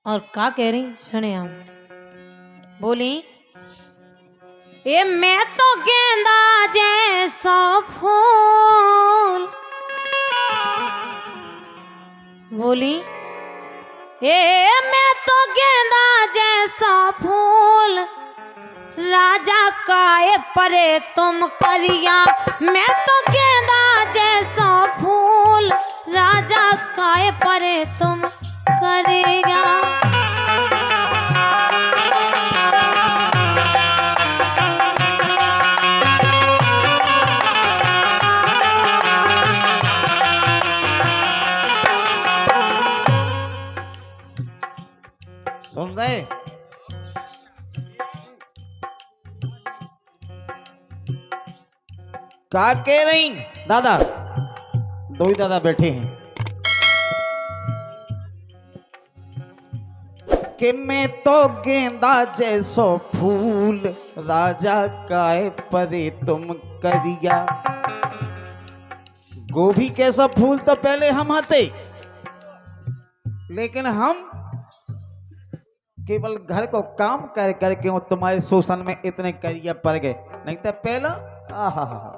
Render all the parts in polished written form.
और का कह रही सुने आप बोली। ये मैं तो गेंदा जैसा फूल बोली। ये मैं तो गेंदा जैसा फूल राजा काए परे तुम करिया। मैं तो गेंदा जैसा फूल राजा काए परे तुम करिया। सुन रहे का कह रही दादा? दो ही दादा बैठे हैं कि मैं तो गेंदा जैसो फूल राजा काए परे तुम करिया। गोभी कैसा फूल तो पहले हम आते, लेकिन हम केवल घर को काम कर करके और तुम्हारे शोषण में इतने करिया पड़ गए, नहीं तो पहला आहा हा।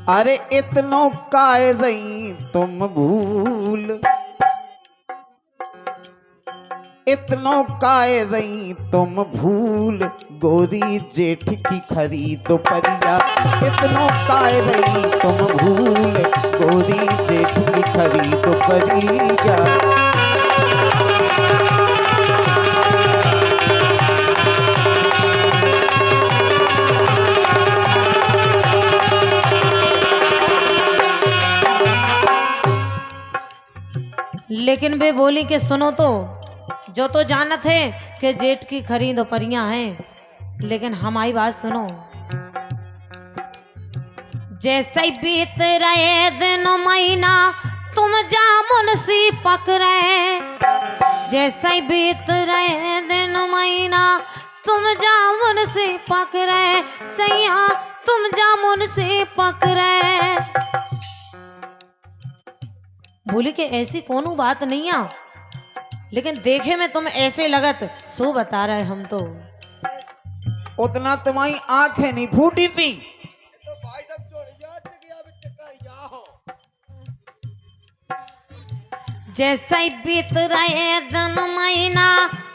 अरे इतनों काय रही तुम भूल, इतनों काय रही तुम भूल गोरी जेठ की खरीद परिया। इतनों काय रही तुम भूल गोरी जेठ की खरीद परिया। लेकिन वे बोली कि सुनो जो तो जानत है कि जेठ की खरीद परियां हैं, लेकिन हमारी बात सुनो। जैसे ही बीत रहे दिन महीना तुम जामुन सी पक रहे। जैसे ही बीत रहे दिन महीना तुम जामुन सी पक रहे। सैया तुम जामुन सी पक रहे। बोली कि ऐसी कोनो बात नहीं आ, लेकिन देखे में तुम ऐसे लगत सो बता रहे हम तो। उतना तुम्हारी आंखें नहीं फूटी थी। जैसे ही बीत रहे दिन महीना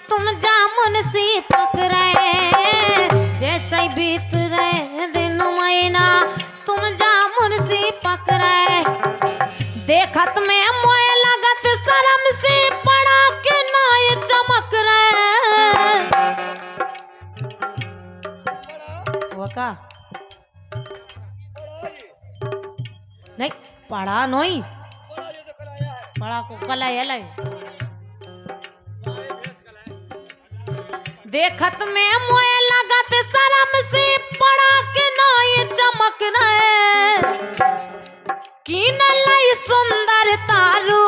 तुम जामुन सी पक रहे। जैसे ही बीत रहे दिन महीना तुम जामुन सी पक रहे। देखत में मोए लगत शर्म से पड़ा के नाय चमक रहे। वका नहीं पड़ा नहीं पड़ा को कला ये देखत में मोए लगत शर्म से पड़ा के नाय चमक रहे। कीन लाई सुंदर तारू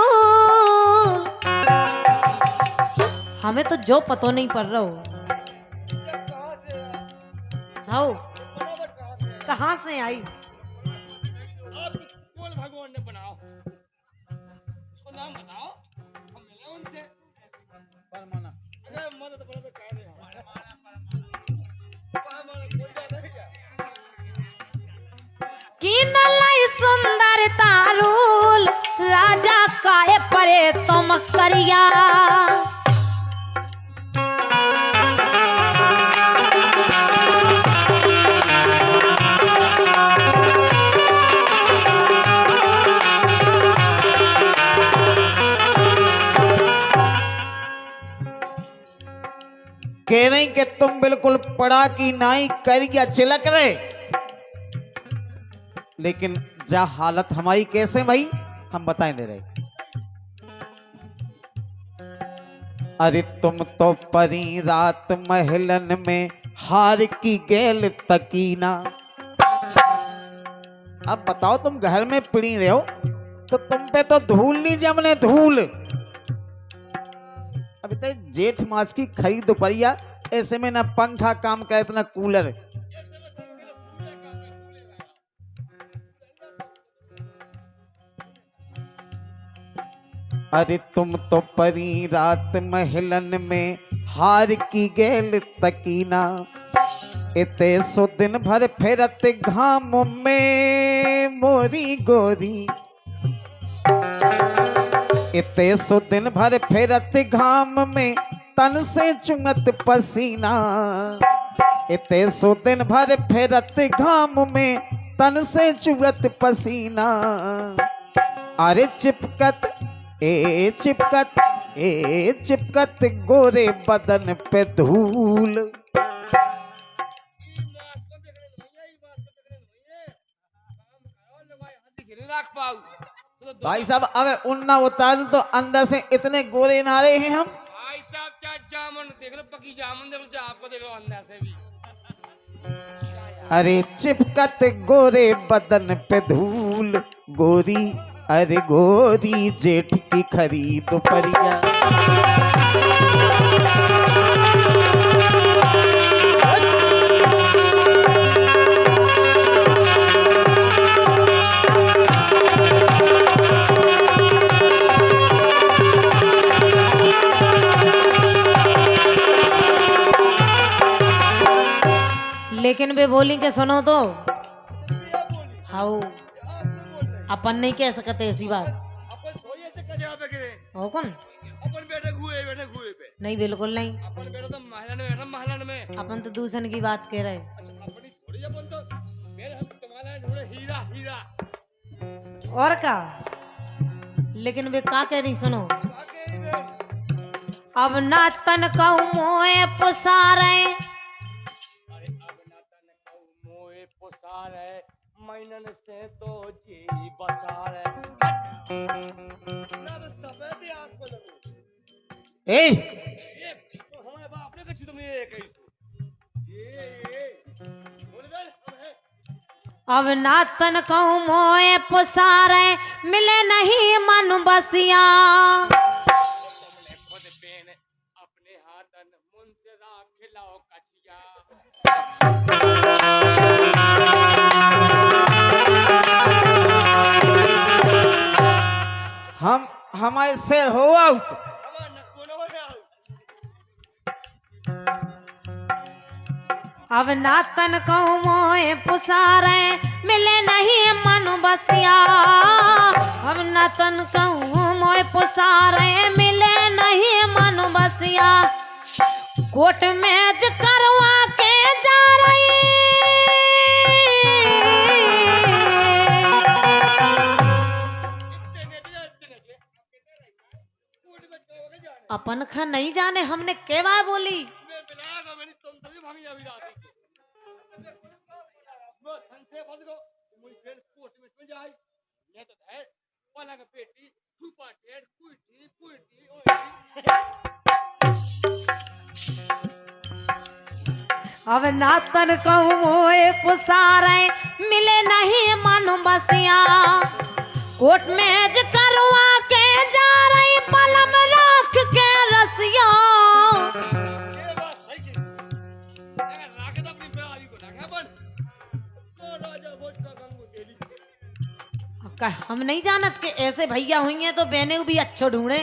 हमें तो जो पतो नहीं पड़ रहा हो कहाँ से आई। भगवान ने बनाओ तो नाम बताओ, हम मिले उनसे। परमाना अरे मदद बड़ा तो कह रहे हो परमाना कोई ज्यादा है क्या? कीन लाई सुंदर तारूल राजा काए परे तुम करिया। कह रही कि तुम बिल्कुल पड़ा की नाई करिया चिलक रहे, लेकिन जा हालत हमारी कैसे भाई हम बताएं दे रहे। अरे तुम तो परी रात महलन में हार की गेल तकीना। अब बताओ तुम घर में पड़ी रहे हो तो तुम पे तो धूल नहीं जमने धूल। अभी तक जेठ मास की खरीद परिया, ऐसे में ना पंखा काम करे ना कूलर। अरे तुम तो परी रात महलन में हार की गेल तकीना। इते सो दिन भर फेरत घाम में मोरी गोरी। इते सो दिन भर फेरत घाम में तन से चुंगत पसीना। इते सो दिन भर फेरत घाम में तन से चुगत पसीना। अरे चिपकत चिपकत गोरे बदन पे धूल। भाई साहब अब उन्ना उतार तो अंदर से इतने गोरे नारे हैं हम। भाई साहब चाहे जामुन देख लो, पकी जामुन देख लो, चाहे आपको देख लो अंदर से भी। अरे चिपकत गोरे बदन पे धूल गोरी। अरे गोरी जेठ की खरीद परिया। लेकिन वे बोली के सुनो तो हाउ अपन नहीं कह सकते ऐसी बात। अपन सोए से का जगह पे गिरे हो कौन? अपन बैठे घुए पे नहीं बिल्कुल नहीं। अपन बैठे तो महलन में अपन तो दूसरे की बात कह रहे। अच्छा अपनी थोड़ी अपन तो मेरे हम तुम्हारा ढूंढे हीरा और का। लेकिन वे का कह रही सुनो। अब ना तन कहूँ मोए पुसारे। मैनन से तो जी बसार है ना तो सफेद आंख को लगो। ए तो हमारे बाप ने कछु तुमने ये कही ये बोल गए अब ना तन कहूँ मोए पुसारे मिले नहीं मन बसिया। तुमने खुद पेन अपने हाथन मुंह से राख खिलाओ कछिया। हम हमारे शेर हो आउट। अब ना तन कहूँ मोए पुसारे मिले नहीं मन बसिया। अब ना तन कहूँ मोए पुसारे मिले नहीं मन बसिया। कोट मेज करवा के जा रही अपन खा नहीं जाने हमने के बात बोली। अब ना तन कहूँ मोए पुसारे मिले नहीं मन बसिया। कोट मेज करवा के जा रही पलम राख के रसिया। हम नहीं जानत के ऐसे भैया हुई हैं तो बहने भी अच्छो ढूंढे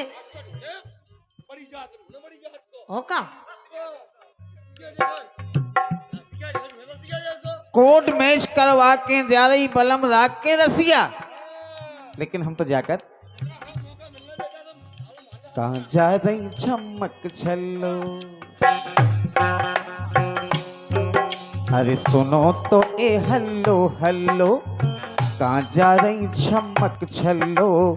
हो का। कोर्ट मैच करवा के जा रही बलम राख के रसिया। लेकिन हम तो जाकर कहाँ जा रही चमक छल्लो। अरे सुनो तो ए हल्लो हल्लो कहाँ जा रही चमक छल्लो।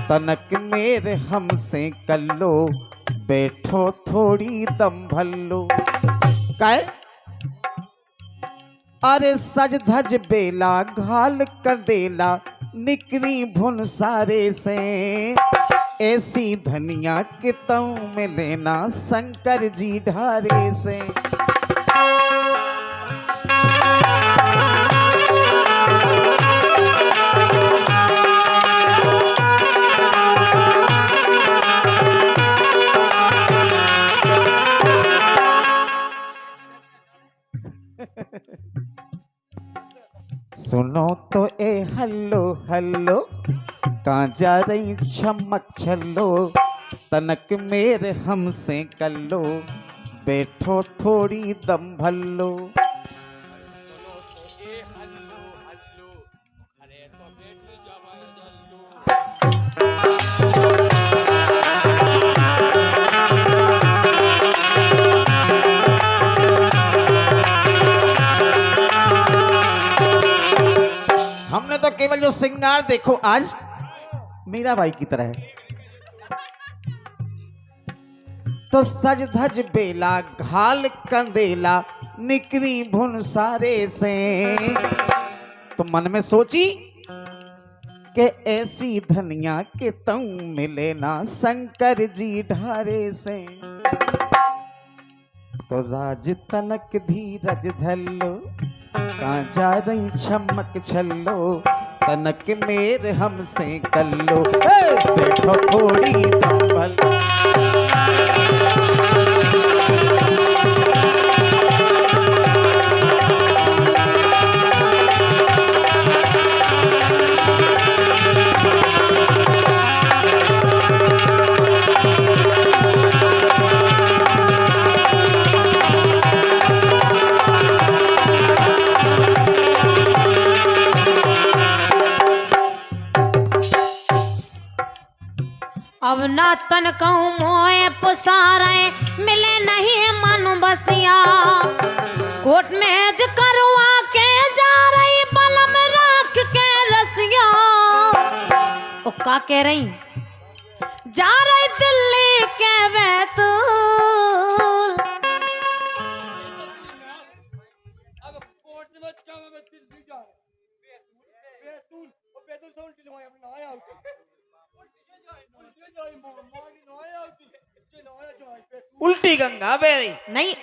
तनक मेरे हमसे कल्लो बैठो थोड़ी दम भल्लो। काय अरे सज धज बेला घाल कर देला निकरी भुन सारे से। ऐसी धनिया के तऊ में लेना शंकर जी ढारे से। सुनो तो ए हल्लो हल्लो कहाँ जा रही चमक छल्लो, तनक मेरे हमसे कर लो, बैठो थोड़ी दम भल्लो। सुनो तो ए हल्लू हल्लू, अरे तो बैठे जवाई जल्लू। हमने तो केवल जो श्रृंगार देखो आज मीराबाई की तरह है। तो सज धज बेला घाल कंदेला निकरी भुन सारे से। तो मन में सोची कि ऐसी धनिया के तऊ मिले ना शंकर जी ढारे से। तो राज तनक धीरज धल्लो, कहाँ जा रही चमक छल्लो, तनक मेरे हमसे कल्लो, बैठो थोड़ी दम्बल। अब ना तन कहूँ मोए पुसारे, मिले नहीं मनु बसिया। कोट मेज करवा के जा रही बलम राख के रसिया। ओ का कह रही, जा रही दिल्ली के बैतूल। अब कोर्ट में क्या मैं दिल्ली जा रहा हूं। बैतूल और बैतूल से उल्टी लगा अपने नहाया होती। उल्टी गंगा बेरी नहीं,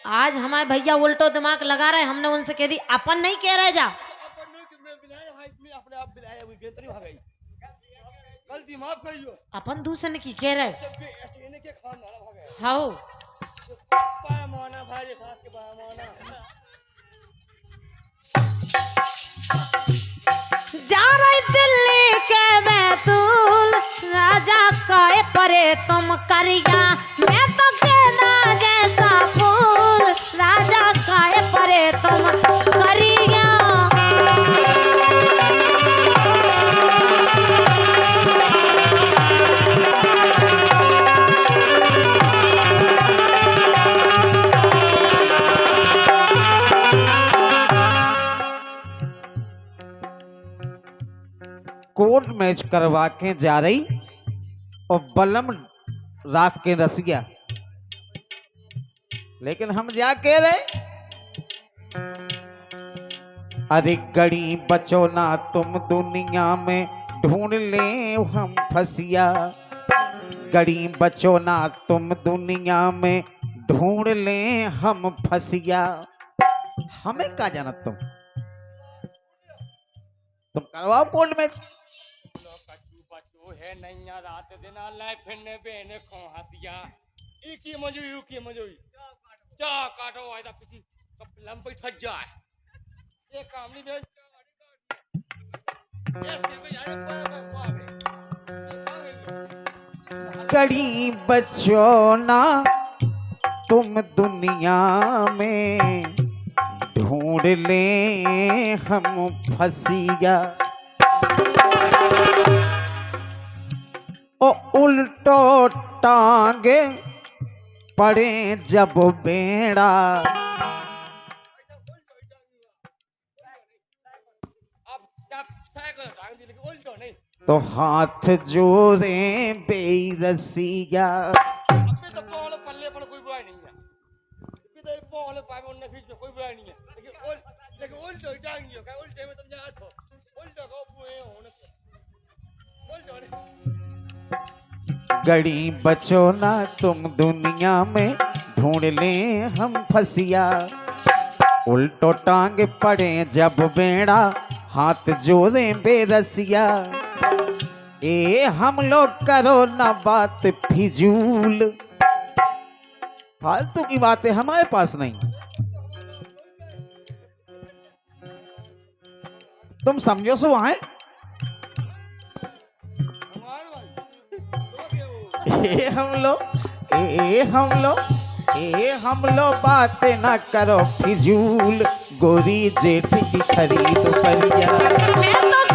आज हमारे भैया उल्टो दिमाग लगा रहे, हमने उनसे कह दी अपन नहीं कह रहे जा। अपने आप बिलाया हुई बेहतरी भाग गई। गलती माफ करियो। अपन दूसरे की कह रहे। इन्हें के खान नाला भाग गया। हाँ पाया माना भाई सास के पाया माना। जा रही दिल्ली के बैतूल, राजा काए परे तुम करिया। मैं तो गेंदा जैसा फूल, राजा काए परे तुम करिया। कोर्ट मैच करवा के जा रही और बलम राख के रसिया। लेकिन हम जा के रहे, अरे गड़ी बचो ना तुम दुनिया में ढूंढ ले हम फसिया। गड़ी बचो ना तुम दुनिया में ढूंढ ले हम फसिया। हमें क्या जाना तुम करवाओ कोर्ट मैच। है नैया रात दिन अल्लाह फिरने बेने खो हसिया। एक ही मजोई यू की मजोई चा काटो आयदा किसी कपलम पे ठग जाए। ये काम नहीं बे ऐसे तो यार कड़ी बचो ना तुम दुनिया में ढूंढ ले हम फसिया। ओ उल्टो टांगे पड़े जब बेड़ा। अब तक साइकिल टांग दी लेकिन उल्टो नहीं। तो हाथ जोड़े बेरसिया। अबे तो बॉल पल्ले पर कोई बुराई नहीं है। अबे तो बॉल पाए में उन्हें बीच में कोई बुराई नहीं है। लेकिन उल्टो टांगियो क्या उल्टे में तुम जात हो। उल्टो को बुए होने उल्टो नहीं। गड़ी बचो ना तुम दुनिया में ढूंढ ले हम फसिया। उल्टो टांग पड़े जब बेड़ा, हाथ जोड़े बेरसिया। ए हम लोग करो ना बात फिजूल, फालतू की बातें हमारे पास नहीं। तुम समझो सो वहां मान भाई हम लोग बातें ना करो फिजूल, गोरी जेठ की खरीद परिया। मैं तो